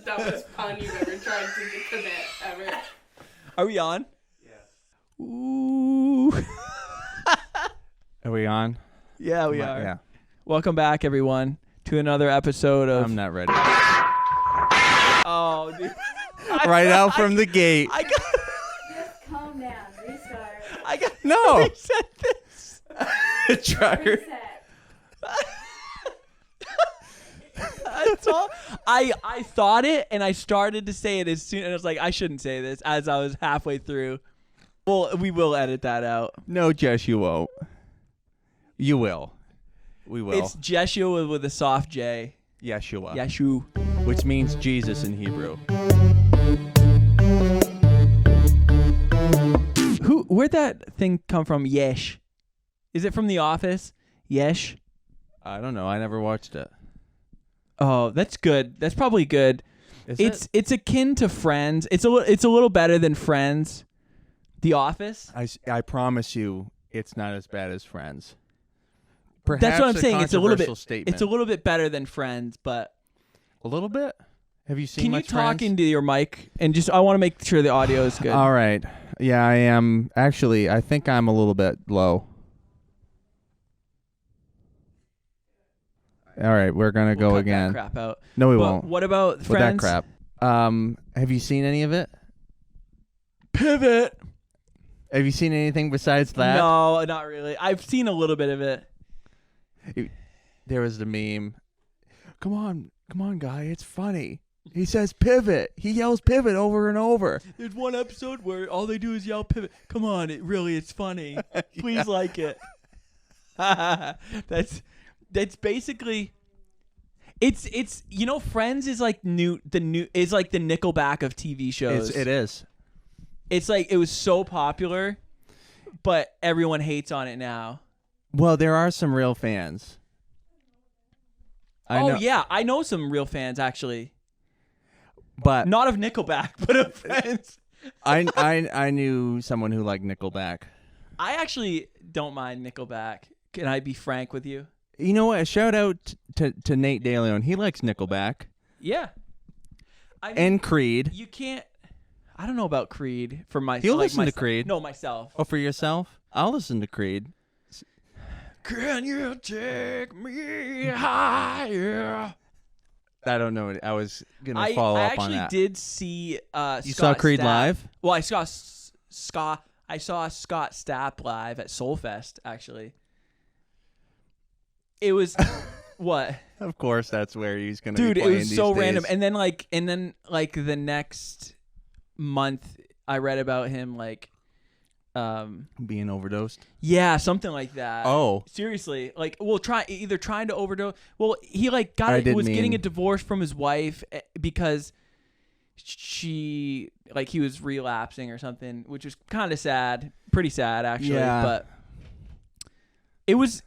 dumbest pun you've ever tried to commit ever. Are we on? Yes. Ooh. Are we on? Yeah, we are. Yeah. Welcome back, everyone, to another episode of... I'm not ready. Oh, dude. Right out from the gate. I got... Just calm down. Restart. I got... No. Reset this. Try. Reset. That's all. I thought it, and I started to say it as soon, and I was like, I shouldn't say this, as I was halfway through. Well, we will edit that out. No, Jess, you won't. You will. We will. It's Jeshua with a soft J. Yeshua. Yeshu. Which means Jesus in Hebrew. Where'd that thing come from? Yesh. Is it from The Office? Yesh. I don't know. I never watched it. Oh, that's good. That's probably good. It's akin to Friends. It's a little better than Friends. The Office. I promise you, it's not as bad as Friends. Perhaps That's what I'm saying. It's a little bit. Statement. It's a little bit better than Friends, but A little bit. Have you seen? can you much talk Friends? into your mic and just? I want to make sure the audio is good. All right. Yeah, I am. Actually, I think I'm a little bit low. All right, we're gonna We'll go cut again. That crap out. No, we But won't. what about With Friends? that crap. Have you seen any of it? Pivot. Have you seen anything besides that? No, not really. I've seen a little bit of it. There was the meme. Come on, guy, it's funny. He says pivot. He yells pivot over and over. There's one episode where all they do is yell pivot. Come on, it's funny. Please like it. That's basically it's Friends is like the new is like the Nickelback of TV shows. It is. It's like it was so popular, but everyone hates on it now. Well, there are some real fans. Yeah, I know some real fans actually. But Not of Nickelback, but of Friends. I knew someone who liked Nickelback. I actually don't mind Nickelback. Can I be frank with you? You know what? A shout out to Nate DeLeon. He likes Nickelback Yeah. I mean, and Creed. you can't. I don't know about Creed for myself. You'll listen to Creed. No, myself. Oh, for yourself? I'll listen to Creed. Can you take me higher? I don't know. I was gonna follow I up on that. actually did see. You saw Creed live? Well, I saw Scott. I saw Scott Stapp live at Soulfest. Actually, it was what? Of course, that's where he's gonna. be Dude, it playing was these so days. random. And then the next month, I read about him Being overdosed. yeah, something like that. Oh, Seriously, trying to overdose. Well, he was getting a divorce from his wife because he was relapsing or something, which was kind of sad, pretty sad actually. Yeah. But it was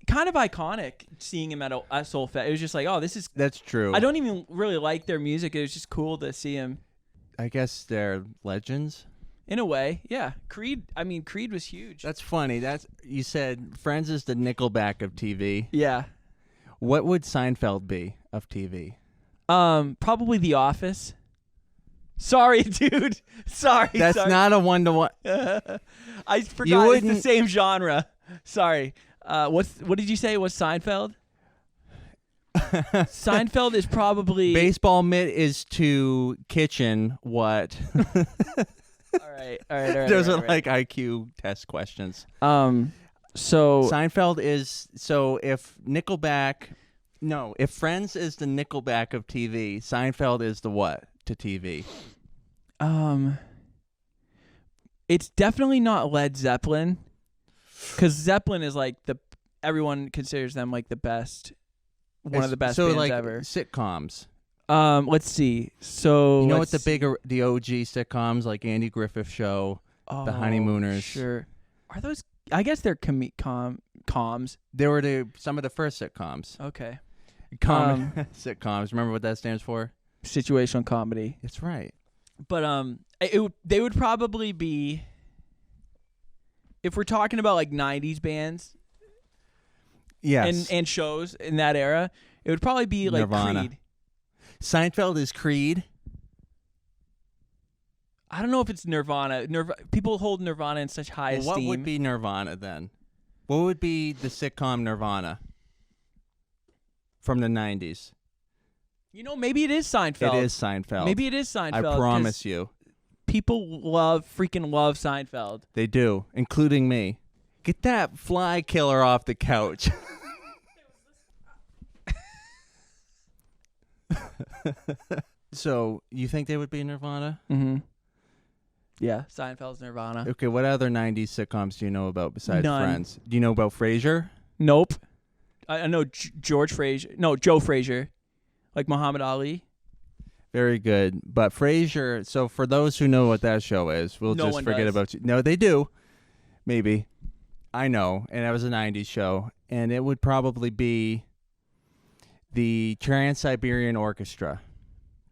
kind of iconic seeing him at Soulfest. It was just like, oh, that's true. I don't even really like their music. It was just cool to see him. I guess they're legends. In a way, yeah. Creed was huge. That's funny. You said Friends is the Nickelback of TV. Yeah. What would Seinfeld be of TV? Probably The Office. Sorry, dude. Sorry. That's not a one-to-one. I forgot it's the same genre. Sorry. What did you say was Seinfeld? Seinfeld is probably Baseball mitt is to kitchen what? All right. Those are like IQ test questions. So Seinfeld is if Friends is the Nickelback of TV, Seinfeld is the what to TV? it's definitely not Led Zeppelin, because Zeppelin is like everyone considers them like the best, one of the best bands like ever. Sitcoms. Let's see. So You know what the OG sitcoms like Andy Griffith Show, The Honeymooners. Sure. Are those? I guess they're comms. They were some of the first sitcoms. Okay. Sitcoms. Remember what that stands for? Situational comedy. It's right. But they would probably be, if we're talking about like 90s bands. Yes. And shows in that era, it would probably be like Nirvana. Creed. Seinfeld is Creed. I don't know if it's Nirvana. People hold Nirvana in such high esteem. What would be Nirvana then? What would be the sitcom Nirvana from the 90s? You know, maybe it is Seinfeld. It is Seinfeld. Maybe it is Seinfeld. I promise you. People freaking love Seinfeld. They do, including me. Get that fly killer off the couch. So, you think they would be Nirvana? Mm-hmm. Yeah, Seinfeld's Nirvana. Okay, what other 90s sitcoms do you know about besides None. Friends? Do you know about Frasier? Nope. I know George Frasier. No, Joe Frasier. Like Muhammad Ali. Very good. But Frasier, so for those who know what that show is, we'll just forget about you. No, they do. Maybe. I know. And that was a 90s show. And it would probably be the Trans-Siberian Orchestra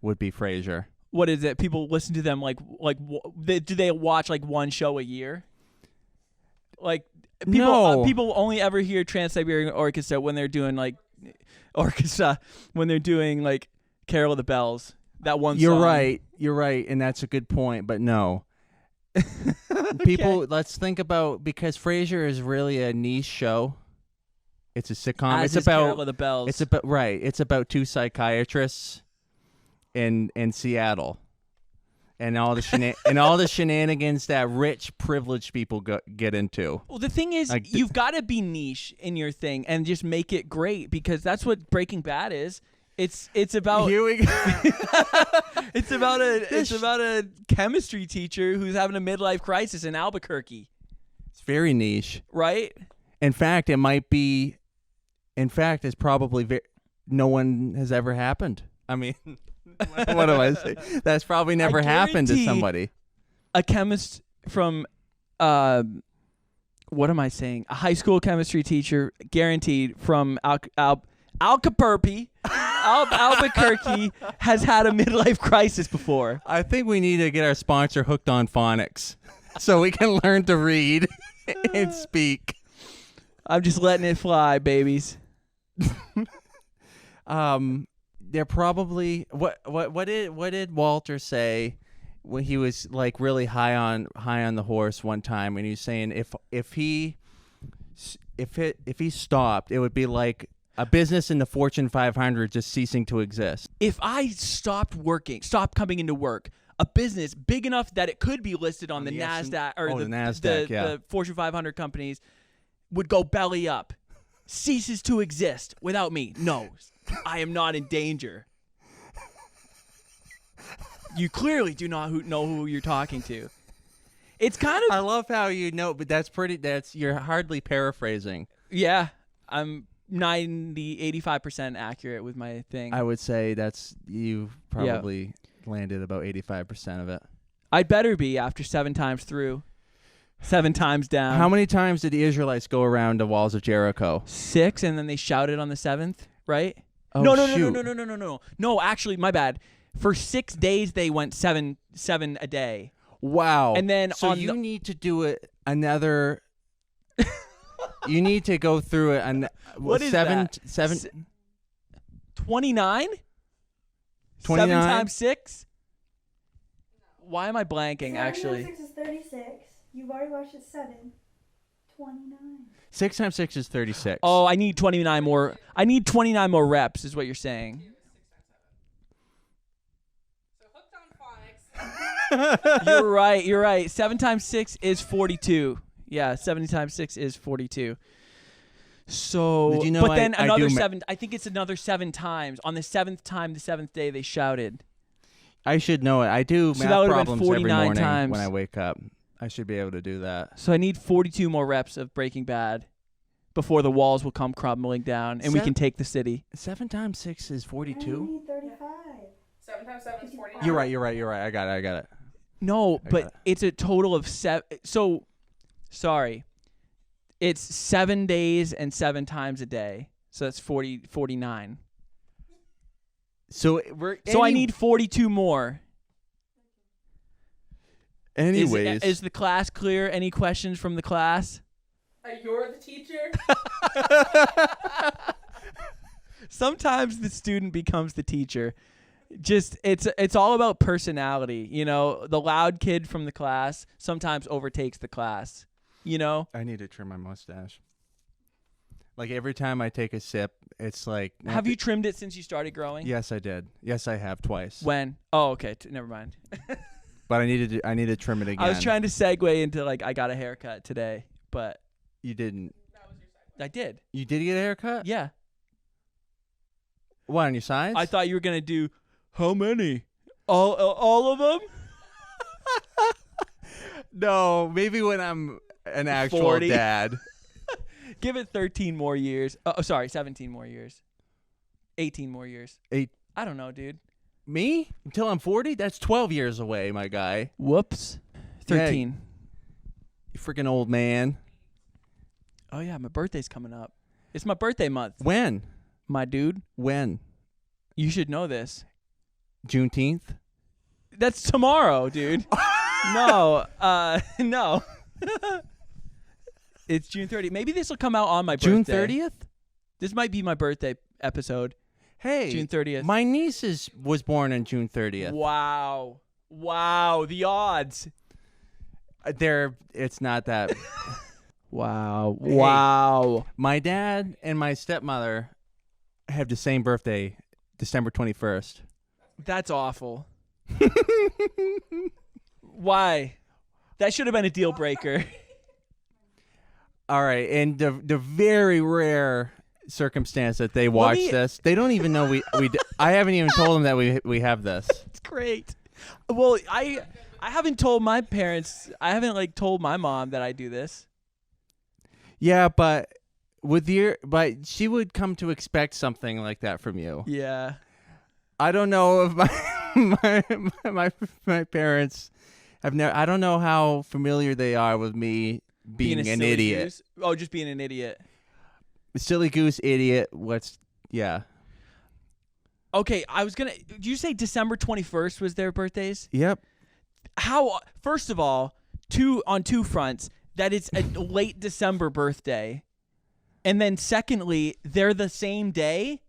would be Frasier. What is it? People listen to them do they watch like one show a year? Like people only ever hear Trans-Siberian Orchestra when they're doing like Carol of the Bells. That one song. You're right, and that's a good point, but no. People, let's think about, because Frasier is really a niche show. It's a sitcom. It's about Carol of the Bells. It's about two psychiatrists in Seattle, and all the shenanigans that rich, privileged people get into. Well, the thing is, you've got to be niche in your thing and just make it great, because that's what Breaking Bad is. It's about it's about a chemistry teacher who's having a midlife crisis in Albuquerque. It's very niche, right? In fact, it's probably no one has ever happened. I mean, what do I say? That's probably never happened to somebody. A chemist from what am I saying? A high school chemistry teacher, guaranteed, from Albuquerque has had a midlife crisis before. I think we need to get our sponsor hooked on phonics so we can learn to read and speak. I'm just letting it fly, babies. They're probably what did Walter say when he was like really high on the horse one time, when he was saying if he stopped, it would be like a business in the Fortune 500 just ceasing to exist. If I stopped coming into work, a business big enough that it could be listed on the NASDAQ or the NASDAQ, the Fortune 500 companies would go belly up, ceases to exist without me. No, I am not in danger. You clearly do not know who you're talking to. It's kind of... I love how you know, but you're hardly paraphrasing. Yeah, I'm 85% accurate with my thing. I would say you've probably landed about 85% of it. I'd better be after 7 times through, 7 times down. How many times did the Israelites go around the walls of Jericho? 6, and then they shouted on the 7th, right? Oh, No. No, actually, my bad. For 6 days, they went seven a day. Wow. And then you need to do it another... You need to go through it. And what is that? 29? 7 times 6? Why am I blanking, actually? 7 times 6 is 36. You've already watched it 7. 29. 6 times 6 is 36. Oh, I need 29 more. I need 29 more reps, is what you're saying. So hooked on phonics. You're right. 7 times 6 is 42. Yeah, 70 times 6 is 42. So, did you know but then another 7. I think it's another 7 times. On the 7th time, the 7th day, they shouted. I should know it. I do so math problems every morning times. when I wake up. I should be able to do that. So I need 42 more reps of Breaking Bad before the walls will come crumbling down and we can take the city. 7 times 6 is 42? I need 35. 7 times 7 is 49. You're right. I got it. No, but it's a total of 7. So, sorry. It's 7 days and 7 times a day. So that's 49. So I need 42 more. Anyways. Is the class clear? Any questions from the class? You're the teacher? Sometimes the student becomes the teacher. Just it's all about personality. You know, the loud kid from the class sometimes overtakes the class. You know. I need to trim my mustache. Like every time I take a sip, it's like. Have you trimmed it since you started growing? Yes, I did. Yes, I have twice. When? Oh, okay. Never mind. But I need to trim it again. I was trying to segue into like I got a haircut today, but you didn't. I did. You did get a haircut? Yeah. What, on your sides? I thought you were gonna do how many? All of them? No, maybe when I'm an actual 40. dad. Give it 13 more years. Oh, sorry, 17 more years. 18 more years. I don't know, dude. Me? Until I'm 40? That's 12 years away, my guy. Whoops. 13. Yeah, you freaking old man. Oh, yeah, my birthday's coming up. It's my birthday month. When? My dude. When? You should know this. Juneteenth? That's tomorrow, dude. No. No. It's June 30th. Maybe this will come out on my birthday. June 30th? This might be my birthday episode. Hey. June 30th. My niece was born on June 30th. Wow. Wow. The odds. It's not that. Wow. Hey, wow. My dad and my stepmother have the same birthday, December 21st. That's awful. Why? That should have been a deal breaker. All right, and the very rare circumstance that they watch this, they don't even know we I haven't even told them that we have this. It's great. Well, I haven't told my parents. I haven't told my mom that I do this. Yeah, but she would come to expect something like that from you. Yeah. I don't know if my parents have never. I don't know how familiar they are with me being an idiot. Goose? Oh, just being an idiot. Silly goose idiot. Yeah. Okay, did you say December 21st was their birthdays? Yep. First of all, on two fronts, that it's a late December birthday. And then secondly, they're the same day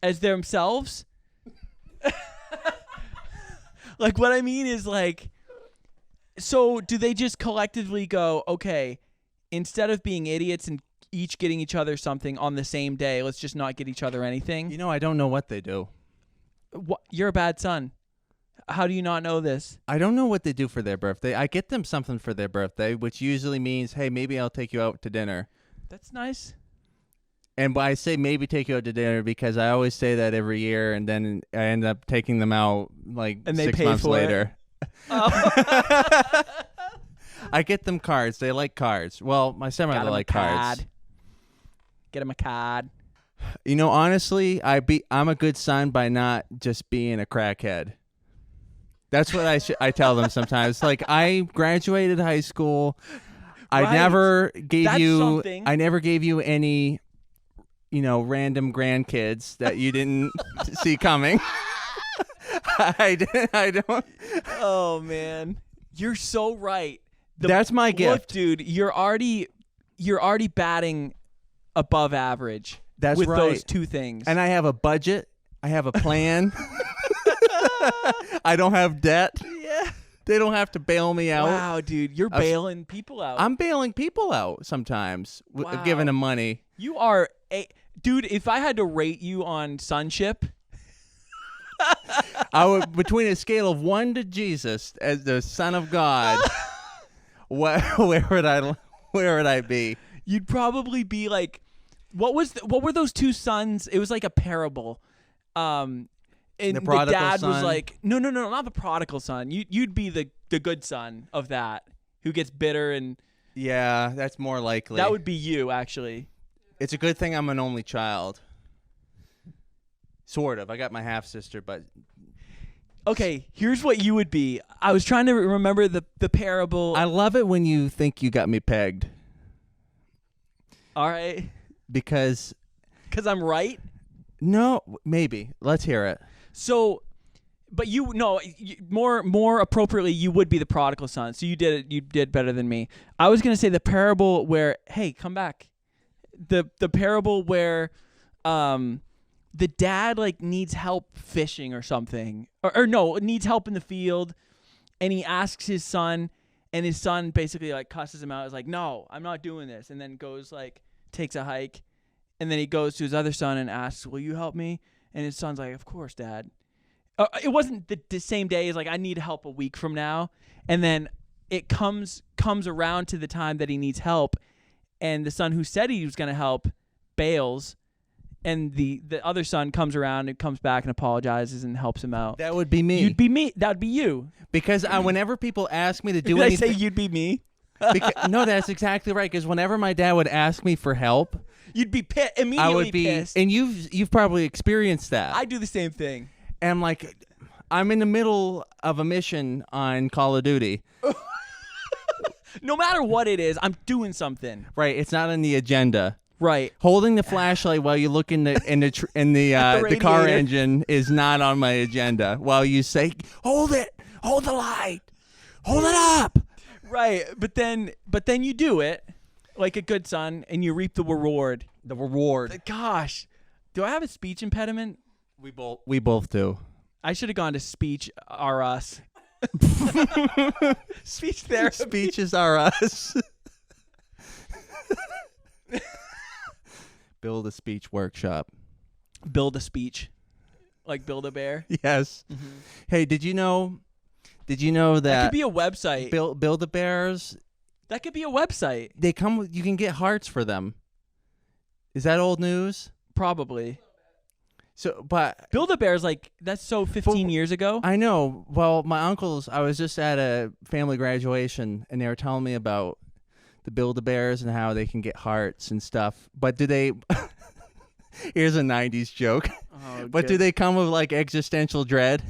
as themselves. What I mean is so do they just collectively go, okay, instead of being idiots and each getting each other something on the same day, let's just not get each other anything? I don't know what they do. You're a bad son. How do you not know this? I don't know what they do for their birthday. I get them something for their birthday, which usually means, hey, maybe I'll take you out to dinner. That's nice. And I say maybe take you out to dinner because I always say that every year, and then I end up taking them out and 6 months later. Oh. I get them cards. They like cards. Well, my stepmother like cards. Get him a card. Honestly, I'm a good son by not just being a crackhead. That's what I tell them sometimes. I graduated high school. Right. I never gave you any random grandkids that you didn't see coming. I don't. Oh man, you're so right. That's my gift, look, dude. You're already batting above average. That's with right. those two things. And I have a budget. I have a plan. I don't have debt. Yeah. They don't have to bail me out. Wow, dude, you're bailing people out. I'm bailing people out sometimes, giving them money. You are dude. If I had to rate you on sonship. I would, between a scale of 1 to Jesus as the Son of God, where would I be? You'd probably be what were those two sons? It was like a parable. And the dad son? was no, not the prodigal son. You'd be the good son of that who gets bitter and. Yeah, that's more likely. That would be you, actually. It's a good thing I'm an only child. Sort of. I got my half-sister, but... Okay, here's what you would be. I was trying to remember the parable. I love it when you think you got me pegged. All right. Because I'm right? No, maybe. Let's hear it. So, but more appropriately, you would be the prodigal son. So you did better than me. I was going to say the parable where, hey, come back. The parable where the dad like needs help fishing or something, or no, needs help in the field, and he asks his son, and his son basically like cusses him out. Is like, no, I'm not doing this, and then goes like takes a hike, and then he goes to his other son and asks, will you help me? And his son's like, of course, Dad. It wasn't the same day. He's like, I need help a week from now, and then it comes around to the time that he needs help, and the son who said he was going to help bails, and the other son comes around and comes back and apologizes and helps him out. That would be me. You'd be me. That would be you. Because whenever people ask me to do Did anything, I say you'd be me? no, that's exactly right. Because whenever my dad would ask me for help, You'd be immediately I would be pissed. And you've probably experienced that. I do the same thing. And I'm like, I'm in the middle of a mission on Call of Duty. No matter what it is, I'm doing something. Right, it's not on the agenda. Right. Holding the flashlight while you look in the the car engine is not on my agenda. While you say, hold it, hold the light, hold it up. Right, but then you do it like a good son, and you reap the reward. The reward. Gosh, do I have a speech impediment? We both do. I should have gone to speech R us. Speech therapy. Speeches are us. Build a speech workshop. Build a speech, like Build a Bear. Yes. Mm-hmm. Hey, did you know that could be a website? Build a Bears. That could be a website. They come with, you can get hearts for them. Is that old news? Probably. So, but Build a Bear's like that's so 15 years ago. I know. Well, my uncles. I was just at a family graduation, and they were telling me about the Build-A-Bears and how they can get hearts and stuff. But do they? Here's a '90s joke. Oh, but do they come with like existential dread?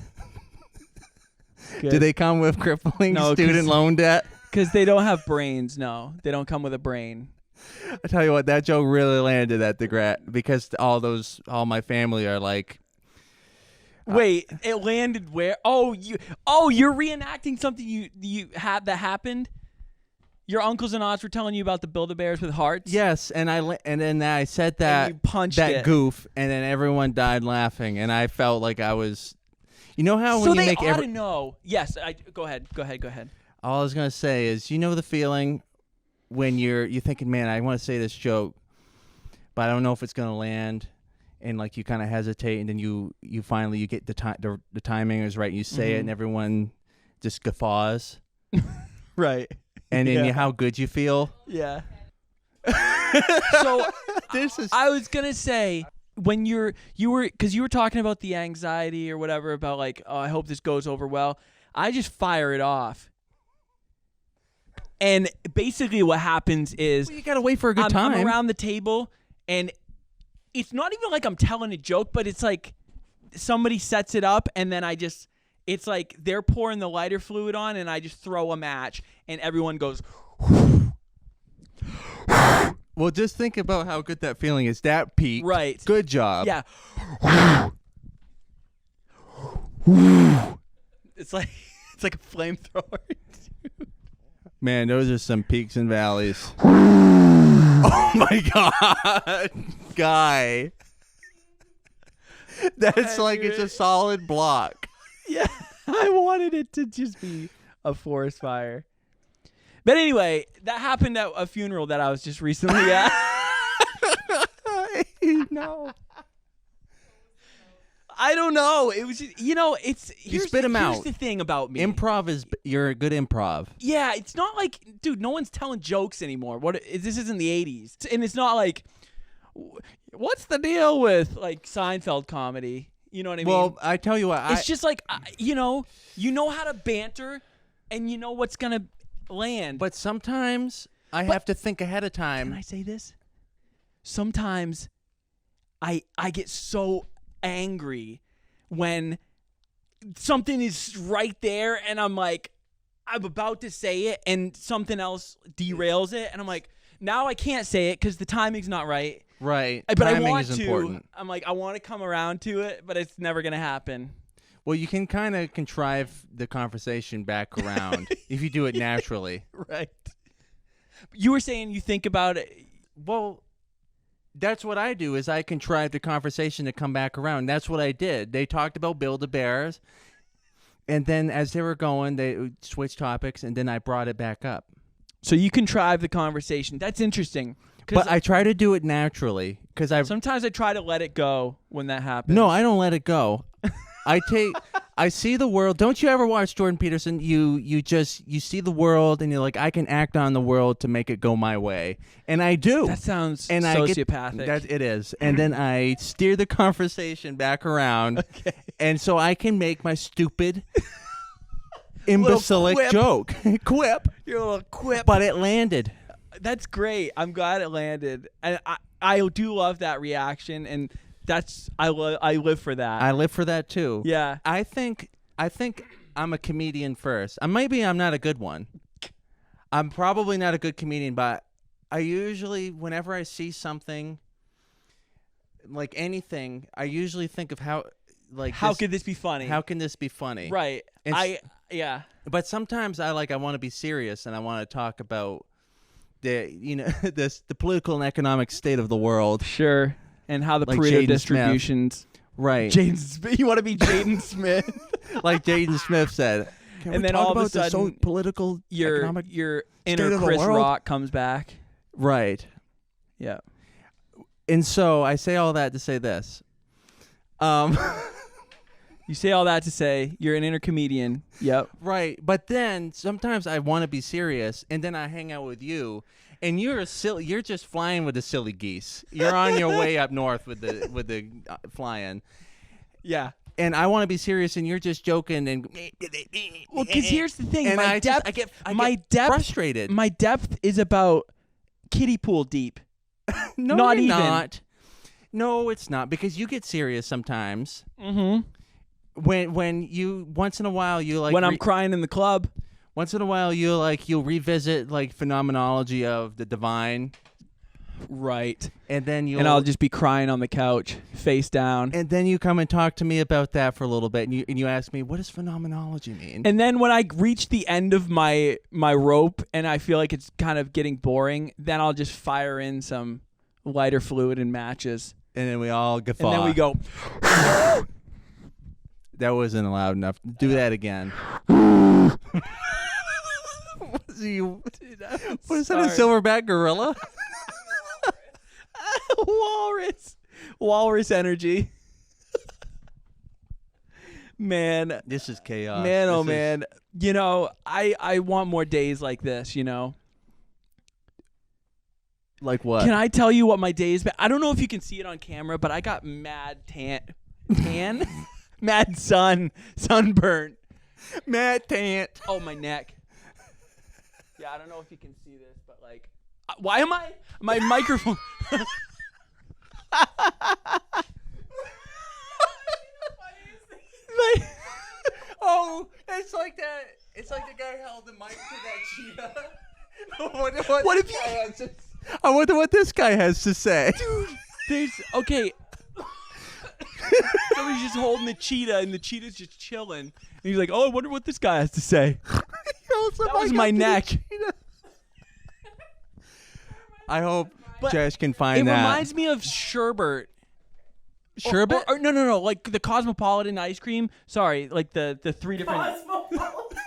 Good. Do they come with crippling student loan debt? Because they don't have brains. No, they don't come with a brain. I tell you what, that joke really landed at the Grat because all my family are like. Wait, it landed where? You're reenacting something you had that happened. Your uncles and aunts were telling you about the Build-A-Bears with hearts. Yes, and then I said that and you punched that it. goof, and then everyone died laughing, and I felt like I was. You know how so when you they make ought to know. Yes, go ahead. All I was gonna say is, you know the feeling when you're thinking, man, I want to say this joke, but I don't know if it's gonna land, and like you kind of hesitate, and then you finally get the timing is right, and you say it, and everyone just guffaws, right, and then how good you feel. Yeah. So I was gonna say when you were talking about the anxiety or whatever about like, oh, I hope this goes over well. I just fire it off. And basically what happens is you got to wait for a good time. I'm around the table, and it's not even like I'm telling a joke, but it's like somebody sets it up, and then it's like they're pouring the lighter fluid on, and I just throw a match, and everyone goes. Well, just think about how good that feeling is. That peak. Right. Good job. Yeah. It's like a flamethrower. Man, those are some peaks and valleys. Oh my God, guy. That's like it's a solid block. Yeah, I wanted it to just be a forest fire. But anyway, that happened at a funeral that I was just recently at. No. I don't know. It was just, you spit them out. Here's the thing about me. You're a good improv. Yeah, it's not like, dude, no one's telling jokes anymore. This isn't the 80s. And it's not like, what's the deal with like Seinfeld comedy? You know what I mean? Well, I tell you what. It's just like, you know how to banter, and you know what's going to land. But sometimes I have to think ahead of time. Can I say this? Sometimes I get so angry when something is right there, and I'm like, I'm about to say it, and something else derails it, and I'm like, now I can't say it because the timing's not right. Right. But timing I want is to. Important. I'm like, I want to come around to it, but it's never gonna happen. Well, you can kind of contrive the conversation back around if you do it naturally. Right. You were saying you think about it. Well, That's what I do. Is I contrive the conversation to come back around. That's what I did. They talked about Build-A-Bears, and then as they were going, they switched topics, and then I brought it back up. So you contrive the conversation. That's interesting. But I try to do it naturally because sometimes I try to let it go when that happens. No, I don't let it go. I see the world. Don't you ever watch Jordan Peterson? You see the world and you're like, I can act on the world to make it go my way, and I do. That sounds sociopathic. It is, and then I steer the conversation back around, and so I can make my stupid, imbecilic joke, quip. Your little quip, but it landed. That's great. I'm glad it landed, and I do love that reaction, and I live for that. I live for that too. Yeah. I think I'm a comedian first. Maybe I'm not a good one. I'm probably not a good comedian, but I usually, whenever I see something like anything, I usually think of how could this be funny? How can this be funny? Right. Yeah. But sometimes I want to be serious and I want to talk about the political and economic state of the world. Sure. And how the Pareto distributions. Right. You want to be Jaden Smith. Like Jaden Smith said. And then all of a sudden, political, economic your inner Chris Rock comes back. Right. Yeah. And so I say all that to say this. You say all that to say you're an inner comedian. Yep. Right. But then sometimes I want to be serious, and then I hang out with you. And you're just flying with the silly geese. You're on your way up north with the flying. Yeah. And I want to be serious, and you're just joking and. Well, because here's the thing, and I get frustrated. My depth is about kiddie pool deep. No, not you're even. Not. No, it's not, because you get serious sometimes. Mm-hmm. When you once in a while you like when I'm crying in the club. Once in a while, you'll revisit phenomenology of the divine, right? And then I'll just be crying on the couch, face down. And then you come and talk to me about that for a little bit, and you ask me, what does phenomenology mean? And then when I reach the end of my rope and I feel like it's kind of getting boring, then I'll just fire in some lighter fluid and matches, and then we all guffaw. And then we go. That wasn't loud enough. Do that again. What is that, a silverback gorilla? Walrus energy. Man, this is chaos. Man, man. I want more days like this, Like what? Can I tell you what my day's been? I don't know if you can see it on camera, but I got mad tan? Mad sunburn. Mad tant. Oh, my neck. Yeah, I don't know if you can see this, but why am I? My microphone. It's like that. It's like the guy held the mic to that cheetah. What if you? I wonder what this guy has to say. Dude, okay. Somebody's just holding the cheetah, and the cheetah's just chilling. And he's like, "Oh, I wonder what this guy has to say." That was my neck. I hope Jess can find that. It reminds me of sherbet. Sherbet? Or no, like the Cosmopolitan ice cream. Sorry, like the three different. Cosmopolitan.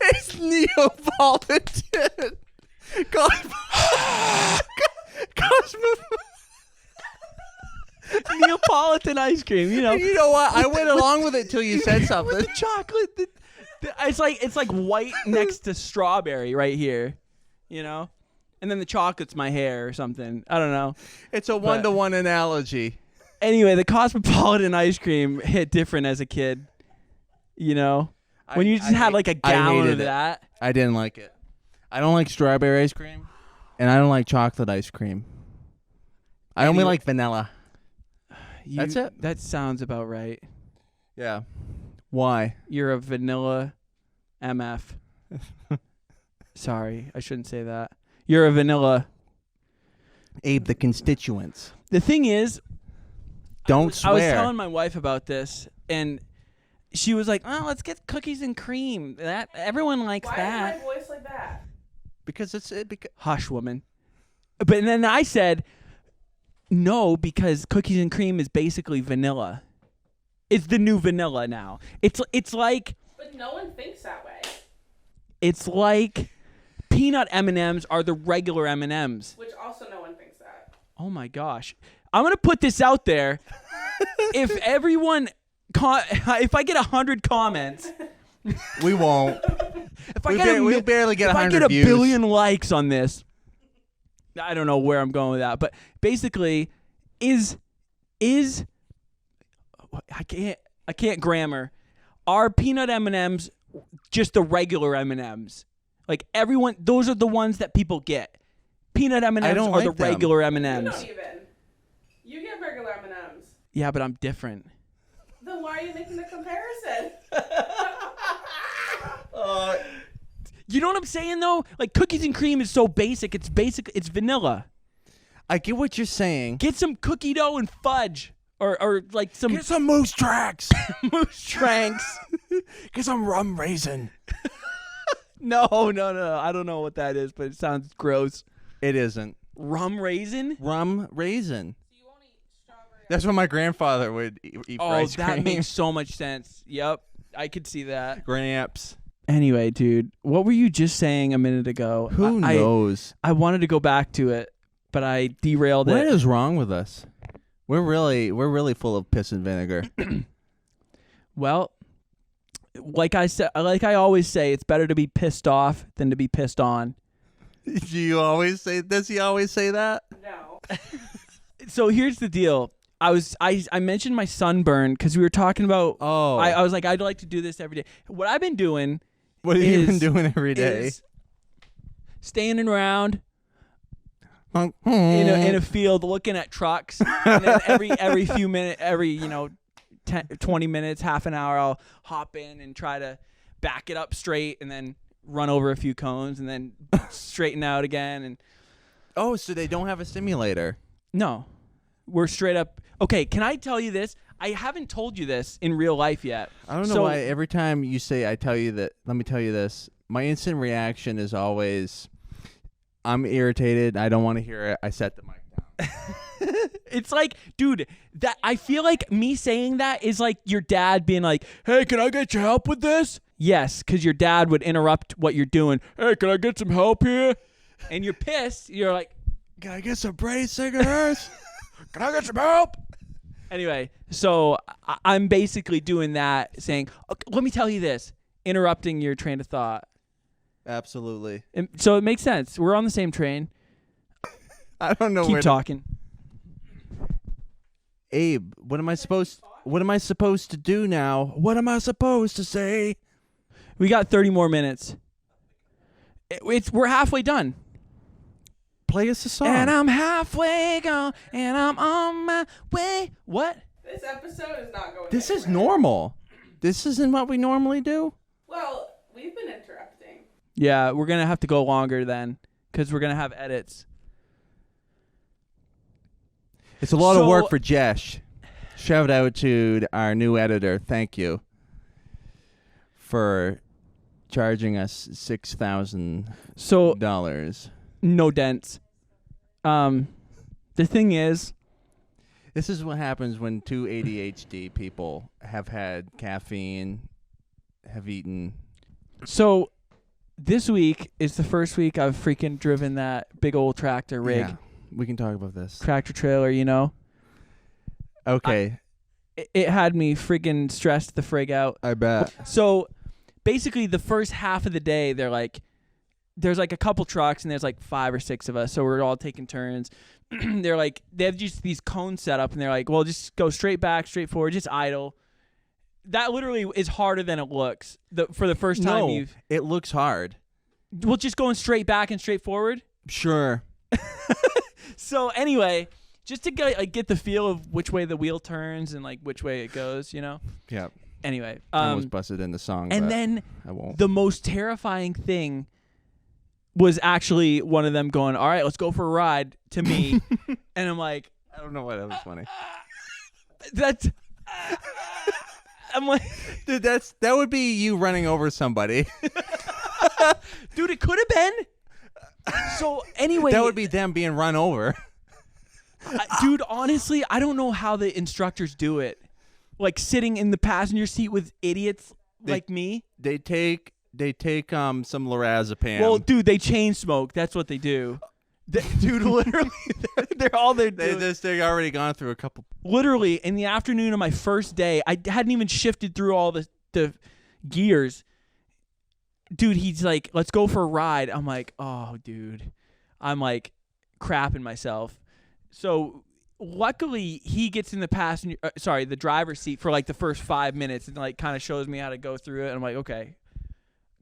It's Neapolitan. Neapolitan ice cream, You know what? I went along with it till you said something. With the chocolate, it's like white next to strawberry right here, and then the chocolate's my hair or something. I don't know. It's a 1-to-1 analogy. Anyway, the Cosmopolitan ice cream hit different as a kid. When you just had like a gallon of that. I didn't like it. I don't like strawberry ice cream, and I don't like chocolate ice cream. I only like vanilla. That's it. That sounds about right. Yeah. Why? You're a vanilla MF. Sorry, I shouldn't say that. You're a vanilla. Abe, the constituents. The thing is, don't swear. I was telling my wife about this, and she was like, "Oh, let's get cookies and cream. That everyone likes that." Why is my voice like that? Because Hush, woman. But then I said no because cookies and cream is basically vanilla. It's the new vanilla now. It's like. But no one thinks that way. It's like peanut M&Ms are the regular M&Ms. Which also no one thinks that. Oh my gosh. I'm going to put this out there. If everyone, if I get 100 comments. We won't. If I get we'll barely get 100 views. If I get a views. billion likes on this. I don't know where I'm going with that. But basically, I can't grammar. Are peanut M&Ms just the regular M&Ms? Like everyone, those are the ones that people get. Peanut M&Ms are like the them. regular You M&Ms. don't even. You get regular M&Ms. Yeah, but I'm different. Then why are you making the comparison? You know what I'm saying though? Like cookies and cream is so basic. It's vanilla. I get what you're saying. Get some cookie dough and fudge. Or like some Get some moose tracks. moose tranks. Get some rum raisin. No. I don't know what that is, but it sounds gross. It isn't. Rum raisin? Rum raisin. You won't eat strawberry. That's what my grandfather would eat for Oh, ice that cream. makes so much sense. Yep. I could see that. Gramps. Anyway, dude, what were you just saying a minute ago? Who knows? I wanted to go back to it, but I derailed What it. is wrong with us? We're really full of piss and vinegar. Well, like I always say, it's better to be pissed off than to be pissed on. Do you always say? Does he always say that? No. So here's the deal. I mentioned my sunburn because we were talking about. Oh, I was like, I'd like to do this every day. What I've been doing. what have you been doing every day? Is standing around in in a field looking at trucks, and then every few minutes, 20 minutes, half an hour, I'll hop in and try to back it up straight, and then run over a few cones, and then straighten out again. And Oh, so they don't have a simulator. no, we're straight up. Okay, can I tell you this? I haven't told you this in real life yet. I don't know why every time you say I tell you that, let me tell you this, my instant reaction is always, I'm irritated. I don't want to hear it. I set the mic down. It's like, dude, that I feel like me saying that is like your dad being like, "Hey, can I get your help with this?" Yes, because your dad would interrupt what you're doing. "Hey, can I get some help here?" And you're pissed. You're like, Can I get some brain cigarettes? "Can I get some help?" Anyway, so I'm basically doing that, saying, okay, "Let me tell you this," interrupting your train of thought. Absolutely. And so it makes sense. We're on the same train. I don't know Keep where talking. Abe, what am I supposed to do now? What am I supposed to say? We got 30 more minutes. We're halfway done. Play us a song. And I'm halfway gone, and I'm on my way. What? This episode is not going This is anywhere. normal. This isn't what we normally do. Well, we've been interrupting. Yeah, we're going to have to go longer then, because we're going to have edits. It's a lot of So- work for Jesh. Shout out to our new editor. Thank you for charging us $6,000. So, no dents. The thing is, This is what happens when two ADHD people have had caffeine, have eaten. so this week is the first week I've freaking driven that big old tractor rig. Yeah, we can talk about this. Tractor trailer, you know? Okay. It had me freaking stressed the frig out. I bet. So basically the first half of the day, there's like a couple trucks and there's like 5 or 6 of us. So we're all taking turns. They have just these cones set up and they're like, well, just go straight back, straight forward, just idle. That literally is harder than it looks for the first time it looks hard. Well, just going straight back and straight forward. Sure. So anyway, just to get the feel of which way the wheel turns and like which way it goes, you know? Yeah. Anyway. I almost busted in the song, and but then I won't. the most terrifying thing was actually one of them going, all right, let's go for a ride to me. And I'm like, I don't know why that was funny. I'm like, Dude, that would be you running over somebody. dude, it could have been. So anyway, that would be them being run over. Dude, honestly, I don't know how the instructors do it. Like sitting in the passenger seat with idiots like me. They take some lorazepam. Well, dude, they chain smoke. That's what they do. Dude, literally, they're all there. They already gone through a couple. Literally, in the afternoon of my first day, I hadn't even shifted through all the gears. Dude, he's like, let's go for a ride. I'm like, oh, dude. I'm like crapping myself. So luckily, he gets in the driver's seat for like the first 5 minutes and like kind of shows me how to go through it. And I'm like, okay,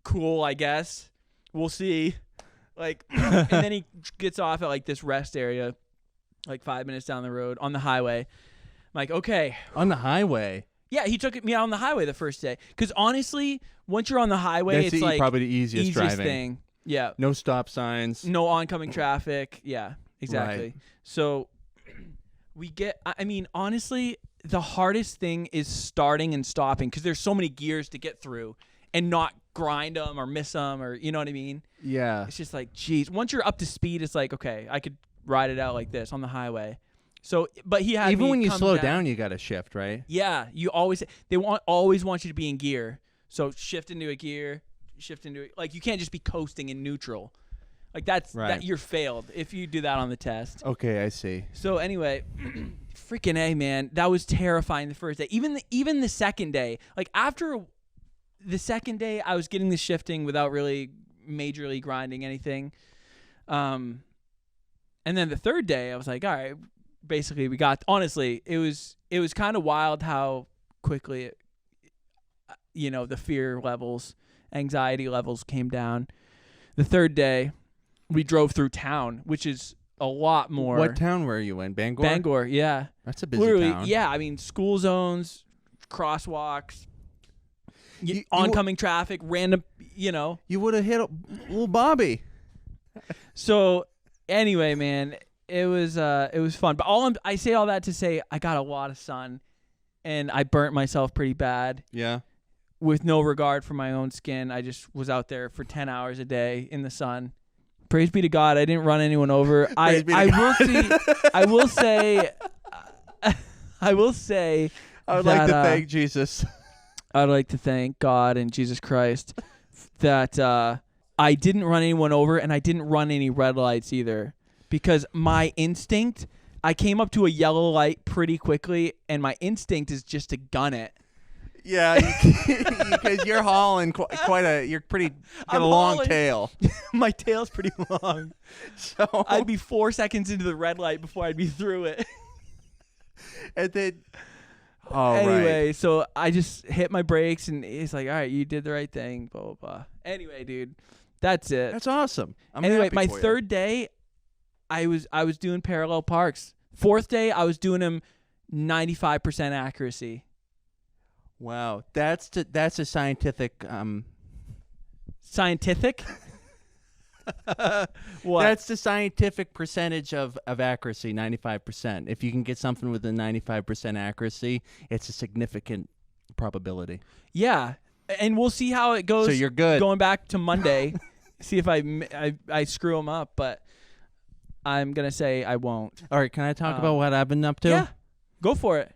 cool, I guess. We'll see. Like, and then he gets off at like this rest area, like 5 minutes down the road on the highway. I'm like, okay. On the highway? Yeah, he took me out on the highway the first day. Because honestly, once you're on the highway, it's like probably the easiest driving thing. Yeah. No stop signs. No oncoming traffic. Yeah, exactly. Right. So I mean, honestly, the hardest thing is starting and stopping because there's so many gears to get through and not grind them or miss them or, you know what I mean? Yeah. It's just like, geez. Once you're up to speed, it's like, okay, I could ride it out like this on the highway. So, but he had even me when you come slow down, you got to shift, right? Yeah, they always want you to be in gear. So shift into a gear, like you can't just be coasting in neutral. Like that you're failed if you do that on the test. Okay, I see. So anyway, freaking A, man, that was terrifying the first day. Even the second day, like after the second day, I was getting the shifting without really majorly grinding anything. And then the third day, I was like, all right. Basically, honestly, it was kind of wild how quickly the fear levels, anxiety levels came down. The third day, we drove through town, which is a lot more. What town were you in? Bangor? Bangor, yeah. That's a busy town. Yeah, I mean, school zones, crosswalks, oncoming traffic, random, You would have hit little Bobby. So, anyway, man, it was fun. But I say all that to say I got a lot of sun, and I burnt myself pretty bad. Yeah. With no regard for my own skin, I just was out there for 10 hours a day in the sun. Praise be to God, I didn't run anyone over. I will say I would like to thank Jesus. I'd like to thank God and Jesus Christ that I didn't run anyone over and I didn't run any red lights either. Because my instinct, I came up to a yellow light pretty quickly, and my instinct is just to gun it. Yeah, because you're hauling you're pretty got a long tail. My tail's pretty long. So I'd be 4 seconds into the red light before I'd be through it. And then, anyway, so I just hit my brakes, and it's like, all right, you did the right thing, blah, blah, blah. Anyway, dude, that's it. That's awesome. Anyway, my third day, I was doing parallel parks. Fourth day, I was doing them 95% accuracy. Wow, that's a scientific. Scientific? What? That's the scientific percentage of accuracy, 95%. If you can get something with a 95% accuracy, it's a significant probability. Yeah, and we'll see how it goes. So you're good. Going back to Monday, see if I screw them up, but I'm gonna say I won't. All right, can I talk about what I've been up to? Yeah, go for it.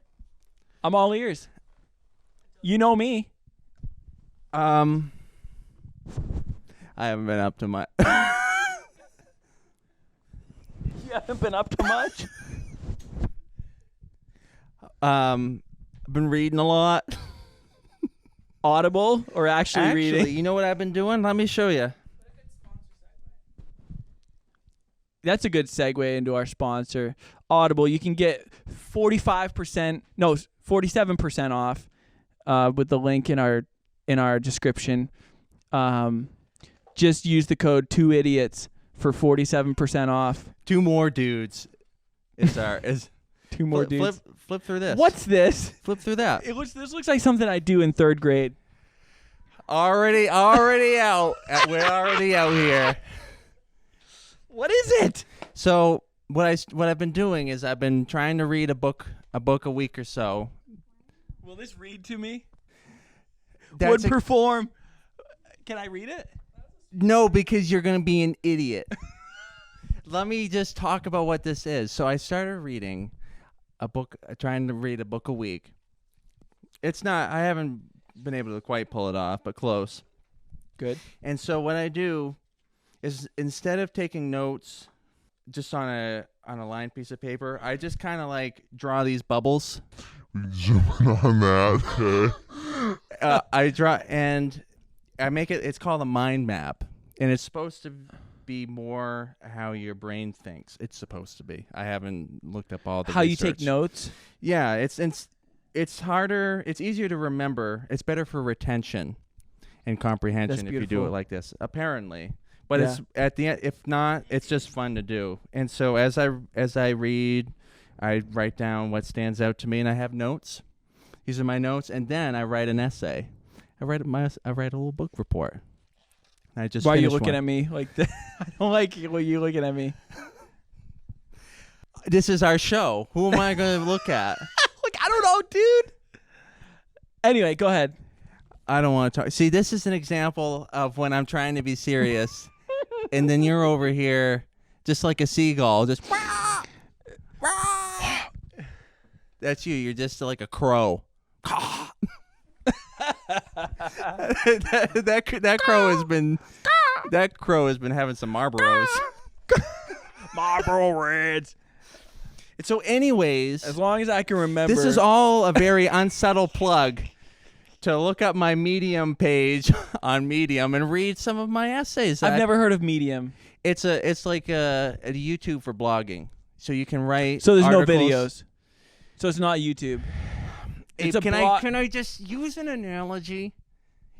I'm all ears. You know me. I haven't been up to much. You haven't been up to much? I've been reading a lot. Audible or actually reading? You know what I've been doing? Let me show you. That's a good segue into our sponsor, Audible. You can get 47% off with the link in our description. Just use the code 2idiots for 47% off. Two more dudes. Is Two more dudes. Flip through this. What's this? Flip through that. This looks like something I do in third grade. Already out. We're already out here. What is it? So what I've been doing is I've been trying to read a book a week or so. Will this read to me? That's Would perform. Can I read it? No, because you're gonna be an idiot. let me just talk about what this is. So I started reading a book, trying to read a book a week. I haven't been able to quite pull it off, but close. Good. And so what I do is instead of taking notes just on a lined piece of paper, I just kind of like draw these bubbles. Zooming on that. Okay. I draw and I make it. It's called a mind map, and it's supposed to be more how your brain thinks. It's supposed to be. I haven't looked up all the how research. You take notes. Yeah, it's harder. It's easier to remember. It's better for retention and comprehension if you do it like this. Apparently. But it's at the end. If not, it's just fun to do. And so as I read, I write down what stands out to me, and I have notes. These are my notes, and then I write an essay. I write a little book report. I just. Why are you looking at me like that? I don't like you looking at me. This is our show. Who am I going to look at? Like, I don't know, dude. Anyway, go ahead. I don't want to talk. See, this is an example of when I'm trying to be serious. And then you're over here just like a seagull, just that's you. You're just like a crow. that crow has been having some Marlboros. Marlboro Reds. And so anyways, As long as I can remember. this is all a very unsubtle plug to look up my Medium page on Medium and read some of my essays. I've never heard of Medium. It's like a YouTube for blogging, so you can write. So there's articles. no videos. So it's not YouTube. It's Can I just use an analogy?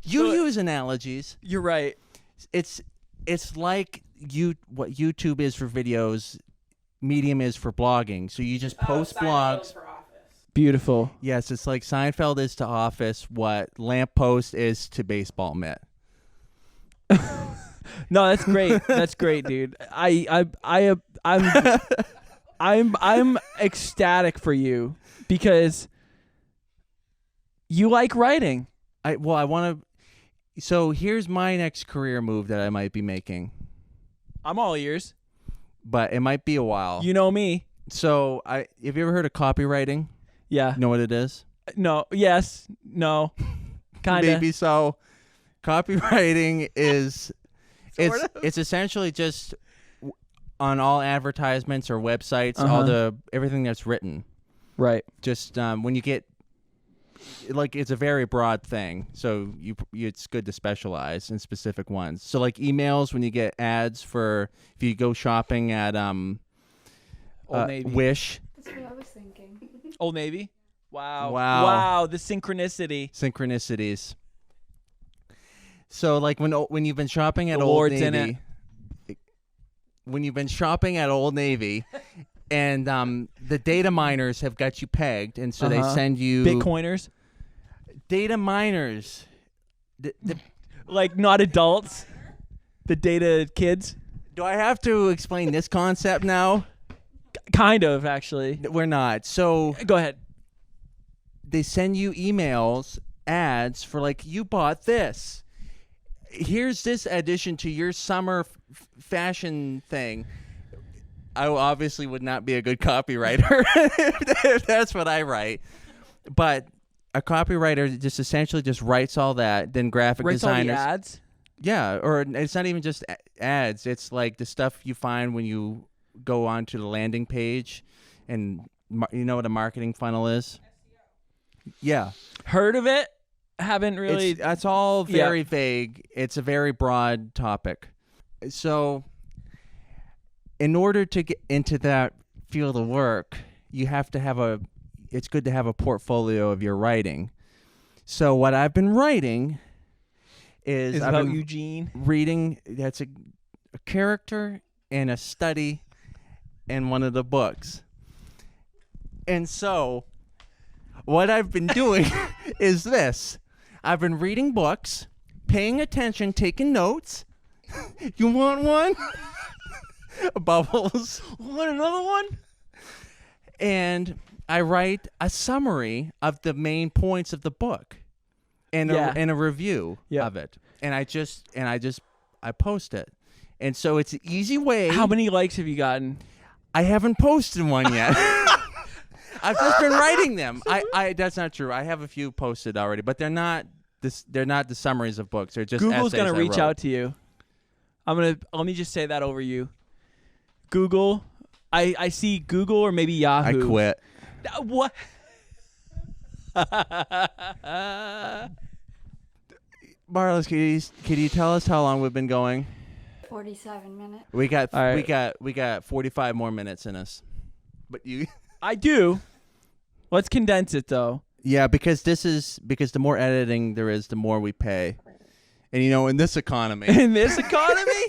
You use analogies. You're right. It's like what YouTube is for videos, Medium is for blogging. So you just post blogs. For Office. Beautiful. Yes, it's like Seinfeld is to Office what Lamppost is to Baseball Mitt. No, that's great. That's great, dude. I'm ecstatic for you because you like writing. I want to. So here's my next career move that I might be making, I'm all ears. but it might be a while. You know me. So have you ever heard of copywriting? Yeah. You know what it is? No. Yes. No. Kind of. Maybe so. Copywriting is it's essentially just on all advertisements or websites, everything that's written. Right. Just when you get it's a very broad thing, so it's good to specialize in specific ones. So like emails, when you get ads for if you go shopping at Old Navy. Wish. That's what I was thinking. Old Navy. Wow. Wow. Wow. The synchronicities. So like when you've been shopping at The Old Lord's in Navy, when you've been shopping at Old Navy, and the data miners have got you pegged, and so they send you Bitcoiners. Data miners. Like not adults. The data kids. Do I have to explain this concept now? Kind of, actually. We're not. So Go ahead. they send you emails, ads for like, you bought this. Here's this addition to your summer fashion thing. I obviously would not be a good copywriter if that's what I write. But a copywriter just essentially just writes all that. Then graphic Writes all designers. the ads. Yeah, or it's not even just ads. It's like the stuff you find when you go onto the landing page, and you know what a marketing funnel is? Yeah. Heard of it? Haven't really. It's all very vague. It's a very broad topic. So in order to get into that field of work, you have to it's good to have a portfolio of your writing. So what I've been writing is I've about been Eugene. reading, that's a character and a study in one of the books. And so what I've been doing is this. I've been reading books, paying attention, taking notes. You want one? Bubbles. Want another one? And I write a summary of the main points of the book and a review of it. And I post it. And so it's an easy way. How many likes have you gotten? I haven't posted one yet. I've just been writing them. I that's not true. I have a few posted already, but they're not the summaries of books. They're just Google's essays gonna I reach wrote. out to you. Let me just say that over you. Google. I see Google or maybe Yahoo. I quit. What? Marlis, can you tell us how long we've been going? 47 minutes. We got All right. we got 45 more minutes in us. But you I do. Let's condense it though. Yeah, because the more editing there is, the more we pay. And in this economy. In this economy?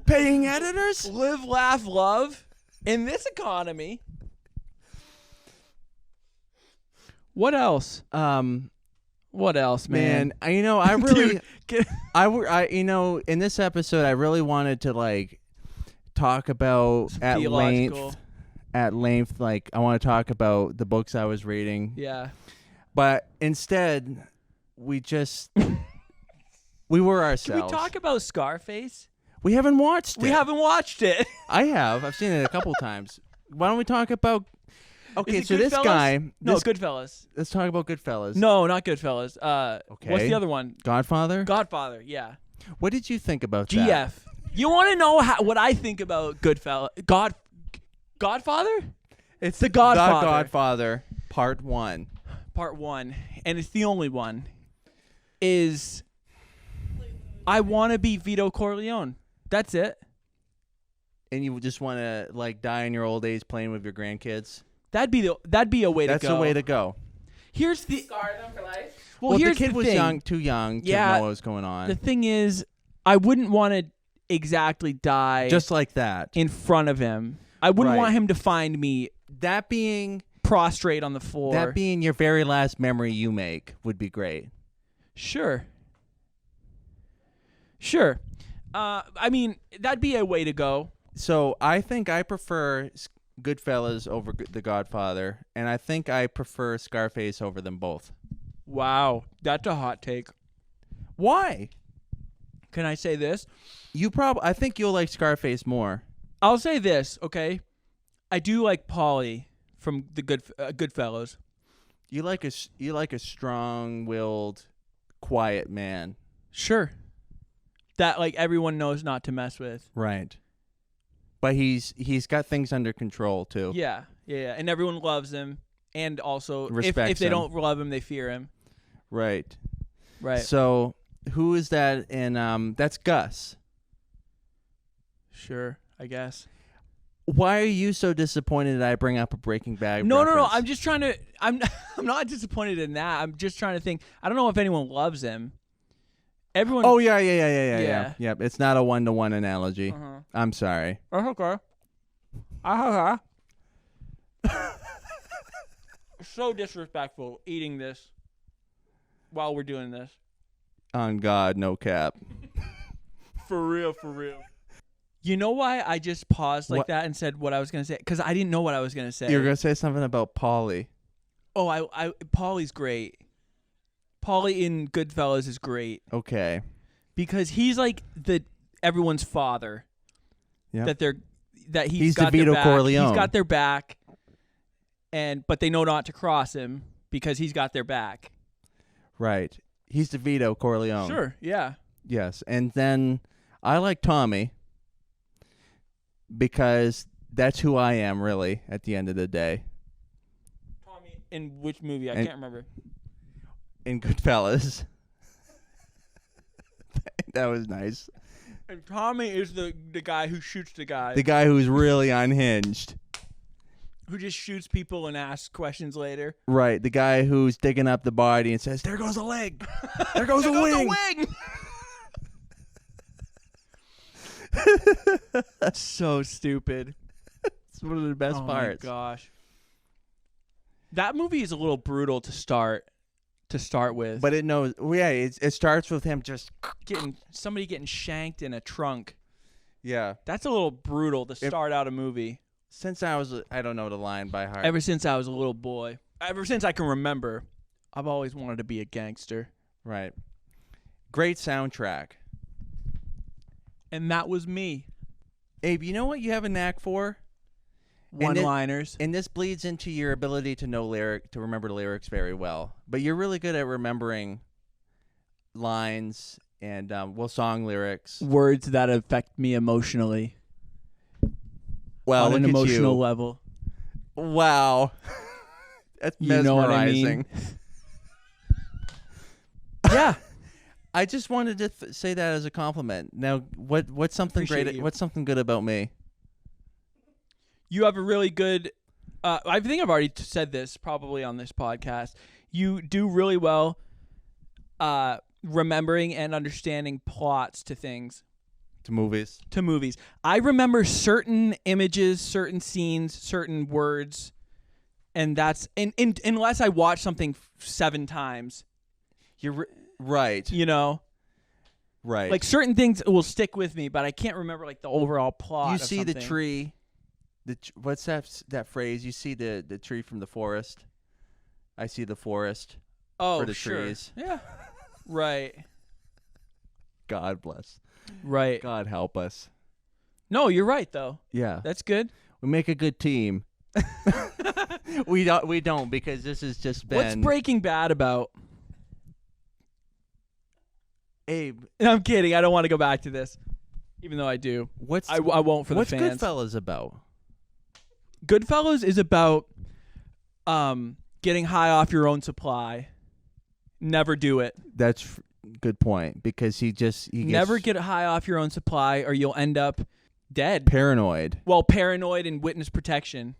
Paying editors? Live, laugh, love. In this economy. What else? What else, man? I really Dude, in this episode I really wanted to talk about at length like I want to talk about the books I was reading. Yeah. But instead we just we were ourselves. Can we talk about Scarface? We haven't watched it. We haven't watched it. I have. I've seen it a couple times. Why don't we talk about Okay, so this Goodfellas? guy No, Goodfellas. Let's talk about Goodfellas. No, not Goodfellas. Okay. What's the other one? Godfather? Godfather, yeah. What did you think about GF. that? You want to know what I think about Godfather? It's The Godfather. The Godfather, Part 1. Part 1, and it's the only one, is I want to be Vito Corleone. That's it. And you just want to die in your old age playing with your grandkids? That'd be a way to go. That's the way to go. Here's the Scar them for life. well. Here's the kid was thing. too young to Yeah, know what was going on. The thing is, I wouldn't want to exactly die Just like that. in front of him. I wouldn't Right. want him to find me That being prostrate on the floor. your very last memory you make would be great. Sure. I mean, that'd be a way to go. So I think I prefer Goodfellas over The Godfather, and I think I prefer Scarface over them both. Wow, that's a hot take. Why? Can I say this? I think you'll like Scarface more. I'll say this, okay? I do like Paulie from the Goodfellas. You like a strong-willed, quiet man. Sure. That everyone knows not to mess with. Right. But he's got things under control too. Yeah, and everyone loves him, and also Respects if they him. don't love him, they fear him. Right. Right. So who is that? And that's Gus. Sure, I guess. Why are you so disappointed that I bring up a Breaking Bad? No. reference? I'm just trying to. I'm not disappointed in that. I'm just trying to think. I don't know if anyone loves him. Everyone. Oh yeah. Yep. It's not a 1-to-1 analogy. Uh-huh. I'm sorry. Okay. So disrespectful eating this while we're doing this. On God, no cap. For real. You know why I just paused like What? that and said what I was going to say? Because I didn't know what I was going to say. You're gonna say something about Paulie. Oh, I Paulie's great. Paulie in Goodfellas is great Okay. because he's everyone's father. Yep. He's He's got the their Vito back. Corleone. He's got their back, but they know not to cross him because he's got their back. Right. He's the Vito Corleone. Sure, yeah. Yes. And then I like Tommy because that's who I am really at the end of the day. Tommy in which movie? I And- can't remember. In Goodfellas. That was nice. And Tommy is the guy who shoots the guy. The guy who's really unhinged. Who just shoots people and asks questions later. Right. The guy who's digging up the body and says, "There goes a leg. There goes a wing." So stupid. It's one of the best parts. Oh my gosh. That movie is a little brutal to start with. But it knows. Yeah, it starts with him just. somebody getting shanked in a trunk. Yeah. That's a little brutal to start out a movie. Since I don't know the line by heart. Ever since I was a little boy. Ever since I can remember, I've always wanted to be a gangster. Right. Great soundtrack. And that was me. Abe, you know what you have a knack for? One-liners. And this bleeds into your ability to remember lyrics very well. But you're really good at remembering lines and song lyrics. Words that affect me emotionally. Well, on an look at emotional you. level. Wow. That's You know what I mesmerizing. mean? Yeah. I just wanted to say that as a compliment. Now, what's something Appreciate great? you. What's something good about me? You have a really good I think I've already said this probably on this podcast. You do really well remembering and understanding plots to things. To movies. To movies. I remember certain images, certain scenes, certain words, and that's unless I watch something 7 times. You're right. You know? Right. Like certain things will stick with me, but I can't remember like the overall plot. You see the tree. What's that phrase? You see the tree from the forest. I see the forest. Oh, for the sure. trees. Yeah. Right. God bless. Right. God help us. No, you're right though. Yeah. That's good. We make a good team. We don't because this has just been. What's Breaking Bad about? Abe. I'm kidding. I don't want to go back to this, even though I do. I won't for the fans. What's Goodfellas about? Goodfellas is about getting high off your own supply. Never do it. That's good point because he gets Never get high off your own supply or you'll end up dead. Paranoid. Well, paranoid and witness protection.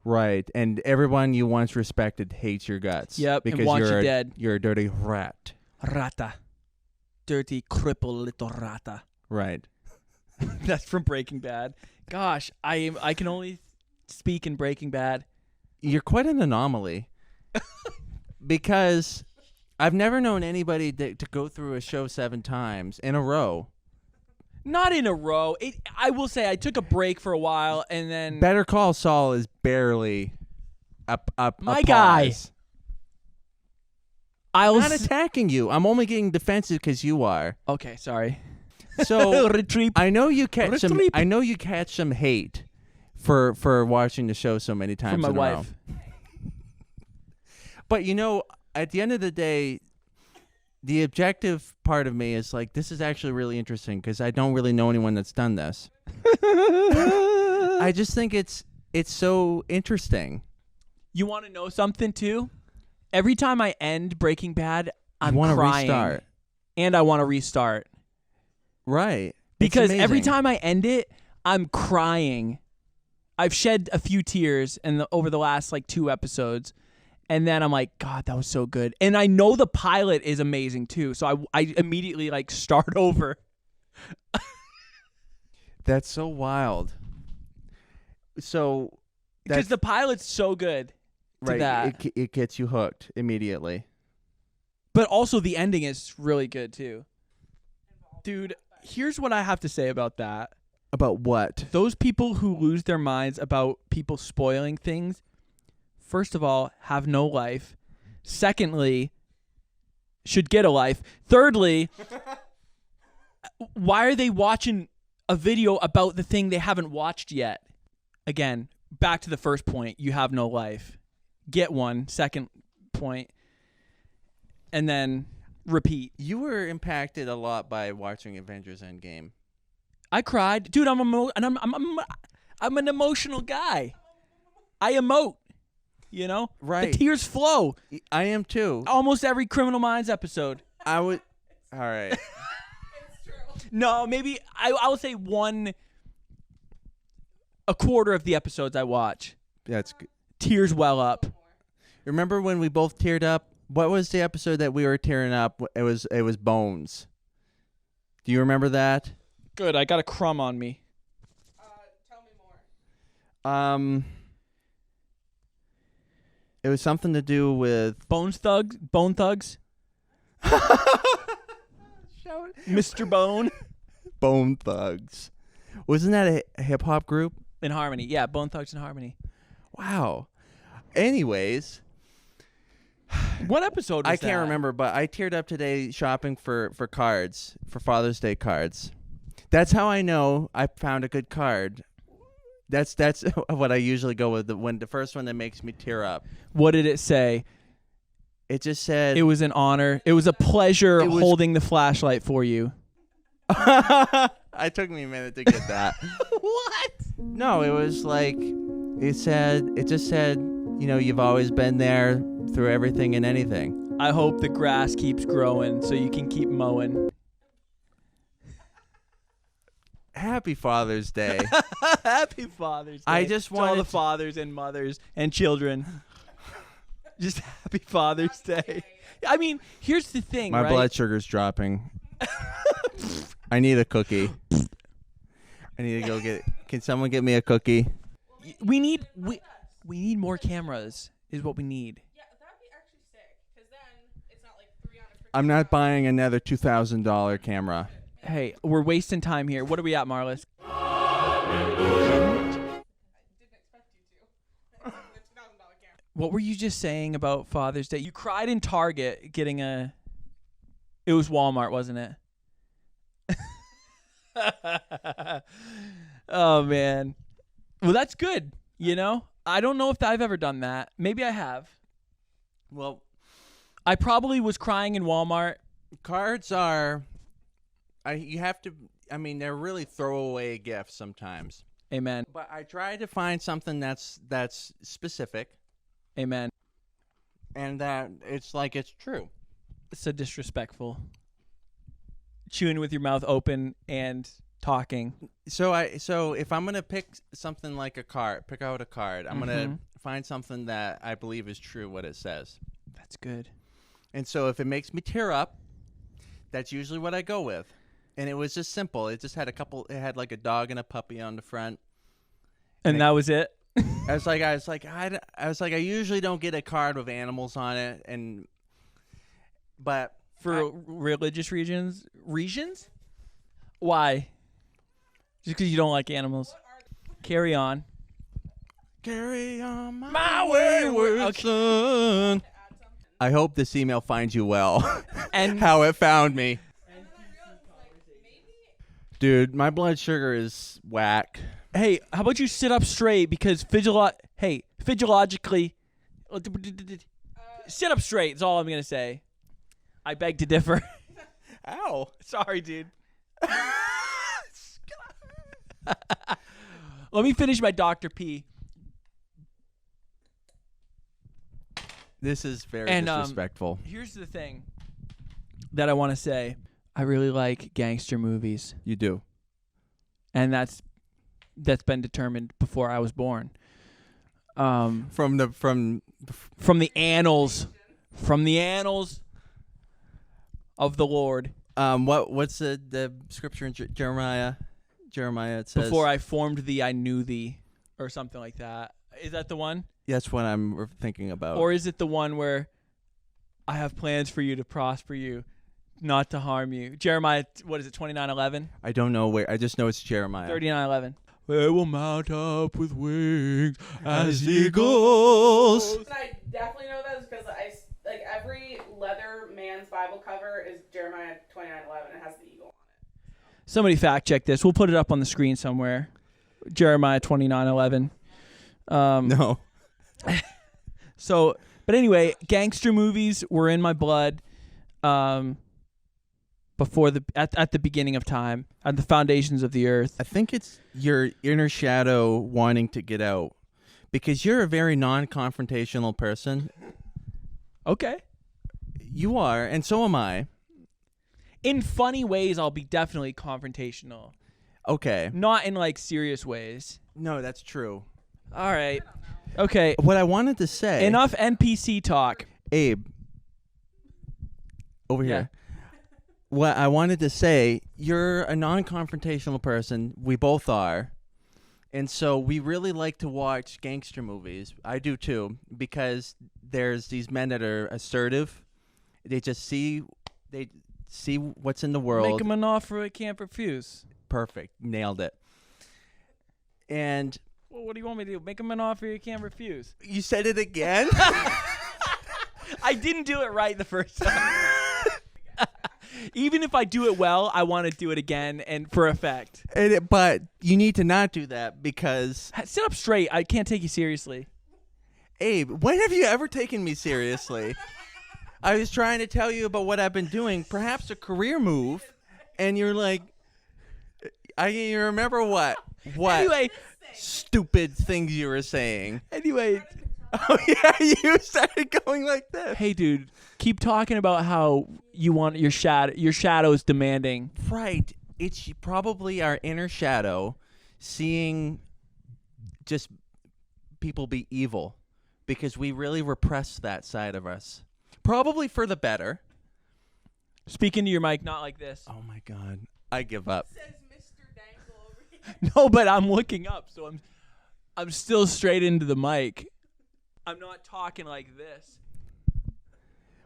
Right, and everyone you once respected hates your guts. Yep, because and wants you're you dead. You're a dirty rat. Rata. Dirty, crippled little rata. Right. That's from Breaking Bad. Gosh, I can only speak in Breaking Bad. You're quite an anomaly. Because I've never known anybody to go through a show 7 times in a row. Not in a row. I will say I took a break for a while and then Better Call Saul is barely a My guy. pause. I'm not attacking you. I'm only getting defensive because you are. Okay, sorry. So Retreat. I know you catch some. Retreat. I know you catch some hate for watching the show so many times From my in a row. wife. But you know, at the end of the day, the objective part of me is like, this is actually really interesting because I don't really know anyone that's done this. I just think it's so interesting. You want to know something too? Every time I end Breaking Bad, I'm wanna crying. restart. And I want to restart. Right. Because It's every amazing. time I end it, I'm crying. I've shed a few tears over the last like 2 episodes. And then I'm like, God, that was so good. And I know the pilot is amazing too. So I immediately like start over. That's so wild. So Because the pilot's so good to right, that. it gets you hooked immediately. But also the ending is really good too. Dude, here's what I have to say about that. About what? Those people who lose their minds about people spoiling things, first of all, have no life. Secondly, should get a life. Thirdly, why are they watching a video about the thing they haven't watched yet? Again, back to the first point, you have no life. Get one, second point, and then repeat. You were impacted a lot by watching Avengers Endgame. I cried. Dude, I'm an emotional guy. I emote, you know? Right. The tears flow. I am too. Almost every Criminal Minds episode. I would. All right. It's true. No, maybe I will say a quarter of the episodes I watch. That's good. Tears well up. Remember when we both teared up? What was the episode that we were tearing up? It was Bones. Do you remember that? Good, I got a crumb on me. Tell me more. It was something to do with Bone Thugs? Mr. Bone? Bone Thugs. Wasn't that a hip hop group? In Harmony. Yeah, Bone Thugs in Harmony. Wow. Anyways, What episode was I that? can't remember, but I teared up today shopping for cards, for Father's Day cards. That's how I know I found a good card. That's what I usually go with. The first one that makes me tear up. What did it say? It just said it was an honor. It was a pleasure holding the flashlight for you. It took me a minute to get that. What? No, it was like it just said, you've always been there through everything and anything. I hope the grass keeps growing so you can keep mowing. Happy Father's Day. Happy Father's Day. I just wanted to all the fathers and mothers and children. Just happy Father's Day. I mean, here's the thing, My right? blood sugar's dropping. I need a cookie. I need to go get. Can someone get me a cookie? We need more cameras. Is what we need. Yeah, that'd be actually sick. Because then it's not like 3 on a freaking I'm not buying another $2,000 camera. Hey, we're wasting time here. What are we at, Marlis? didn't expect you to. The $2,000 camera. What were you just saying about Father's Day? You cried in Target getting a... It was Walmart, wasn't it? Oh, man. Well, that's good, I don't know if I've ever done that. Maybe I have. Well, I probably was crying in Walmart. cards are... you have to... I mean, they're really throwaway gifts sometimes. Amen. But I try to find something that's specific. Amen. And that it's true. So disrespectful. Chewing with your mouth open and talking. So if I'm gonna pick something like a card, pick out a card, I'm gonna find something that I believe is true what it says. That's good. And so if it makes me tear up, that's usually what I go with. And it was just simple. It just had it had like a dog and a puppy on the front. And that was it? I was like, I usually don't get a card with animals on it, but For religious regions? Why? Just because you don't like animals. Carry on. Carry on my wayward son. I hope this email finds you well. And how it found me. Dude, my blood sugar is whack. hey, how about you sit up straight because physiologically, sit up straight is all I'm going to say. I beg to differ. Ow. Sorry, dude. Let me finish my Dr. P. This is very disrespectful. Here's the thing that I want to say. I really like gangster movies. You do. And that's been determined before I was born. From the annals of the Lord. What's the scripture in Jeremiah? It says, Before I formed thee, I knew thee, or something like that. Is that the one? That's what I'm thinking about. Or is it the one where I have plans for you to prosper you, not to harm you? Jeremiah, what is it, 29:11? I don't know where. I just know it's Jeremiah. 39:11. They will mount up with wings as eagles. And I definitely know this because every leather man's Bible cover is Jeremiah 29:11. It has the eagle on it. Somebody fact check this. We'll put it up on the screen somewhere. Jeremiah 29:11. No. So, but anyway, gangster movies were in my blood before at the beginning of time, at the foundations of the earth. I think it's your inner shadow wanting to get out because you're a very non-confrontational person. Okay. You are, and so am I. In funny ways, I'll be definitely confrontational. Okay. Not in serious ways. No, that's true. All right. Okay. What I wanted to say. Enough NPC talk. Abe. Over Yeah. here. What I wanted to say, you're a non-confrontational person. We both are. And so we really like to watch gangster movies. I do too, because there's these men that are assertive. They see what's in the world. Make them an offer I can't refuse. Perfect. Nailed it. And Well, what do you want me to do? Make them an offer you can't refuse. you said it again? I didn't do it right the first time. Even if I do it well, I want to do it again and for effect. But you need to not do that because Sit up straight. I can't take you seriously. Abe, when have you ever taken me seriously? I was trying to tell you about what I've been doing, perhaps a career move, and you're like, you remember what? What Anyway, stupid things you were saying? Anyway. Oh yeah, you started going like this. Hey, dude, keep talking about how you want your shadow is demanding. Right. It's probably our inner shadow seeing just people be evil because we really repress that side of us. Probably for the better. Speak into your mic, not like this. Oh my God. I give up. It says Mr. Dangle over here. No, but I'm looking up, so I'm still straight into the mic. I'm not talking like this.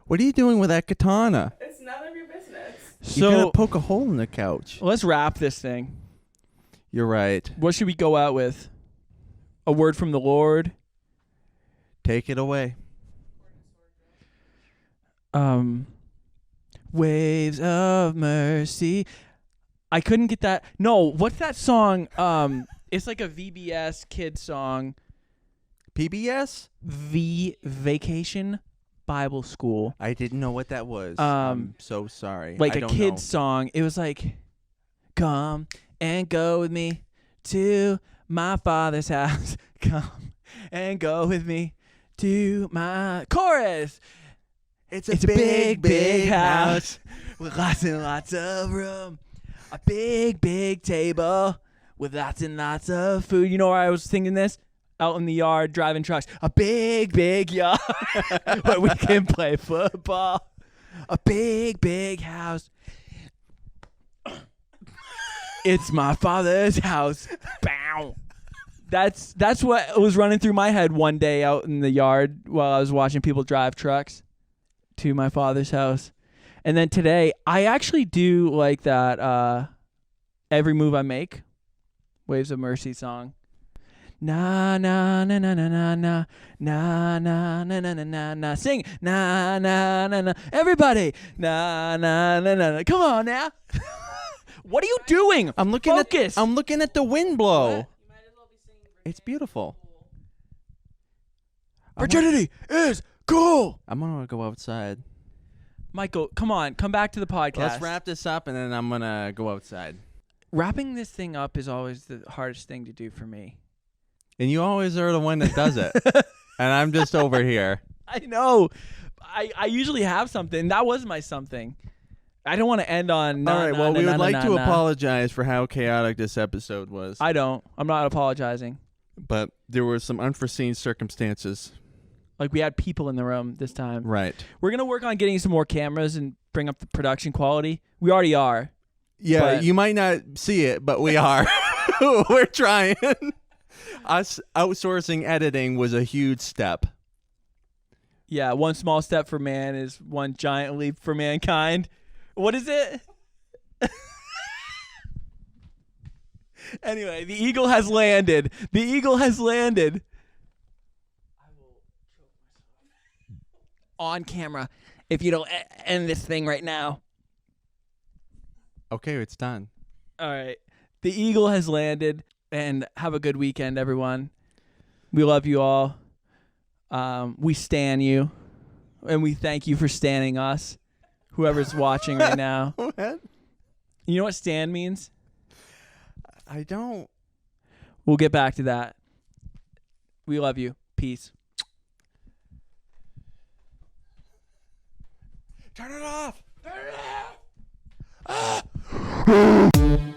What are you doing with that katana? It's none of your business. You're So gonna poke a hole in the couch. let's wrap this thing. You're right. What should we go out with? A word from the Lord. Take it away. Waves of mercy. I couldn't get that. No, what's that song? It's like a VBS kid song. PBS? Vacation Bible School. I didn't know what that was. I'm so sorry. Like I a don't kid's know. song. It was like, come and go with me to my father's house. Come and go with me to my chorus. It's a big, big house with lots and lots of room. A big, big table with lots and lots of food. You know where I was singing this? Out in the yard, driving trucks. A big, big yard where we can play football. A big, big house. It's my father's house. Bow. That's what was running through my head one day out in the yard while I was watching people drive trucks to my father's house. And then today, I actually do like that Every Move I Make, Waves of Mercy song. Na na na na na na na na na na na na na. Sing na na na na. Everybody na na na na. Come on now. What are you doing? I'm looking Focus. I'm looking at the wind blow. You might as well be singing It's beautiful. Virginity is cool. I'm gonna go outside. Michael, come on, come back to the podcast. Let's wrap this up and then I'm gonna go outside. Wrapping this thing up is always the hardest thing to do for me. And you always are the one that does it. And I'm just over here. I know. I usually have something. That was my something. I don't want to end on. All right. Well, we would like to apologize for how chaotic this episode was. I don't. I'm not apologizing. But there were some unforeseen circumstances. Like we had people in the room this time. Right. We're gonna work on getting some more cameras and bring up the production quality. We already are. Yeah, but you might not see it, but we are. We're trying. Us outsourcing editing was a huge step. Yeah, one small step for man is one giant leap for mankind. What is it? Anyway, the eagle has landed. The eagle has landed. I will choke myself. On camera. If you don't end this thing right now. Okay, it's done. All right. The eagle has landed. And have a good weekend, everyone. We love you all. We stan you. And we thank you for standing us. Whoever's watching right now. What? You know what stan means? I don't. We'll get back to that. We love you. Peace. Turn it off. Turn it off.